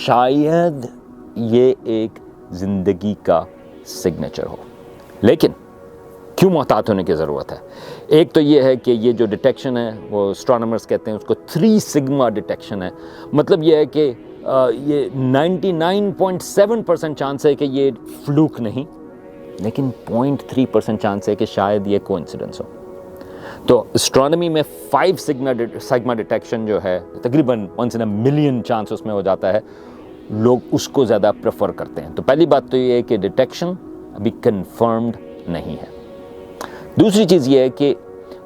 شاید یہ ایک زندگی کا سگنیچر ہو. لیکن کیوں محتاط ہونے کی ضرورت ہے؟ ایک تو یہ ہے کہ یہ جو ڈیٹیکشن ہے وہ اسٹرانومرز کہتے ہیں اس کو 3 سگما ڈیٹیکشن ہے. مطلب یہ ہے کہ یہ 99.7% چانس ہے کہ یہ فلوک نہیں، لیکن 0.3% چانس ہے کہ شاید یہ کوانسیڈنس ہو. تو اسٹرانومی میں 5 سگما ڈیٹیکشن جو ہے تقریباً 1 in a million چانس اس میں ہو جاتا ہے، لوگ اس کو زیادہ پریفر کرتے ہیں. تو پہلی بات تو یہ ہے کہ ڈیٹیکشن ابھی کنفرمڈ نہیں ہے. دوسری چیز یہ ہے کہ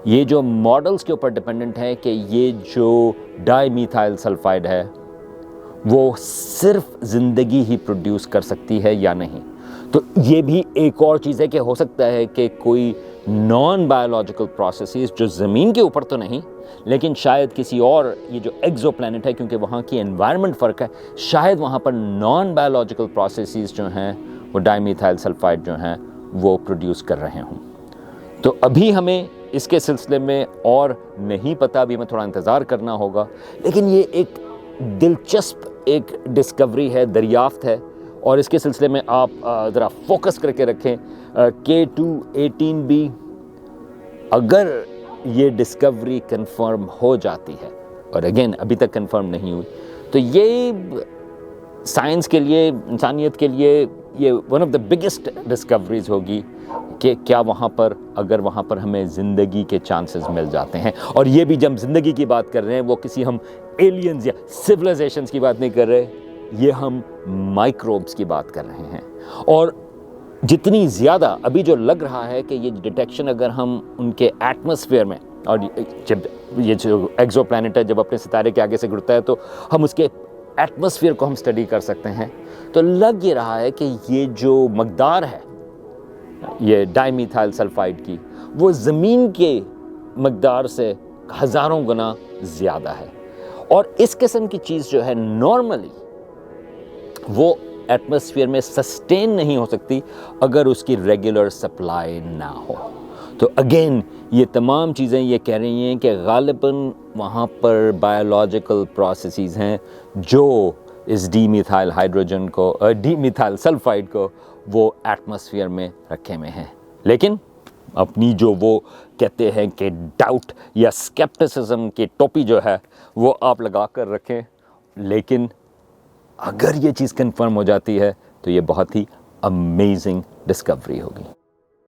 یہ جو ماڈلز کے اوپر ڈیپینڈنٹ ہے کہ یہ جو ڈائی میتھائل سلفائڈ ہے وہ صرف زندگی ہی پروڈیوس کر سکتی ہے یا نہیں. تو یہ بھی ایک اور چیز ہے کہ ہو سکتا ہے کہ کوئی نان بایولوجیکل پروسیسز جو زمین کے اوپر تو نہیں، لیکن شاید کسی اور یہ جو ایگزو پلانٹ ہے کیونکہ وہاں کی انوائرمنٹ فرق ہے، شاید وہاں پر نان بایولوجیکل پروسیسز جو ہیں وہ ڈائی میتھائل سلفائڈ جو ہیں وہ پروڈیوس کر رہے ہوں. تو ابھی ہمیں اس کے سلسلے میں اور نہیں پتہ، ابھی ہمیں تھوڑا انتظار کرنا ہوگا. لیکن یہ ایک دلچسپ ایک ڈسکوری ہے، دریافت ہے، اور اس کے سلسلے میں آپ ذرا فوکس کر کے رکھیں. K2-18b اگر یہ ڈسکوری کنفرم ہو جاتی ہے، اور اگین ابھی تک کنفرم نہیں ہوئی، تو یہ سائنس کے لیے، انسانیت کے لیے یہ one of the biggest discoveries ہوگی کہ کیا وہاں پر اگر وہاں پر ہمیں زندگی کے چانسز مل جاتے ہیں. اور یہ بھی جب زندگی کی بات کر رہے ہیں وہ کسی ہم ایلینز یا سویلائزیشنز کی بات نہیں کر رہے، یہ ہم مائکروبس کی بات کر رہے ہیں. اور جتنی زیادہ ابھی جو لگ رہا ہے کہ یہ ڈیٹیکشن اگر ہم ان کے ایٹماسفیئر میں، اور جب یہ جو ایگزو پلانٹ ہے جب اپنے ستارے کے آگے سے گرتا ہے تو ہم اس کے ایٹماسفیئر کو ہم اسٹڈی کر سکتے ہیں، تو لگ یہ رہا ہے کہ یہ جو مقدار ہے یہ ڈائی میتھائل سلفائڈ کی وہ زمین کے مقدار سے ہزاروں گنا زیادہ ہے. اور اس قسم کی چیز جو ہے نارملی وہ ایٹماسفیئر میں سسٹین نہیں ہو سکتی اگر اس کی ریگولر سپلائی نہ ہو. تو اگین یہ تمام چیزیں یہ کہہ رہی ہیں کہ غالباً وہاں پر بایولوجیکل پروسیسز ہیں جو اس ڈی میتھائل ہائیڈروجن کو، ڈی میتھائل سلفائڈ کو وہ ایٹماسفیئر میں رکھے ہوئے ہیں. لیکن اپنی جو وہ کہتے ہیں کہ ڈاؤٹ یا اسکیپٹسزم کی ٹوپی جو ہے وہ آپ لگا کر رکھیں. لیکن اگر یہ چیز کنفرم ہو جاتی ہے تو یہ بہت ہی امیزنگ ڈسکوری ہوگی.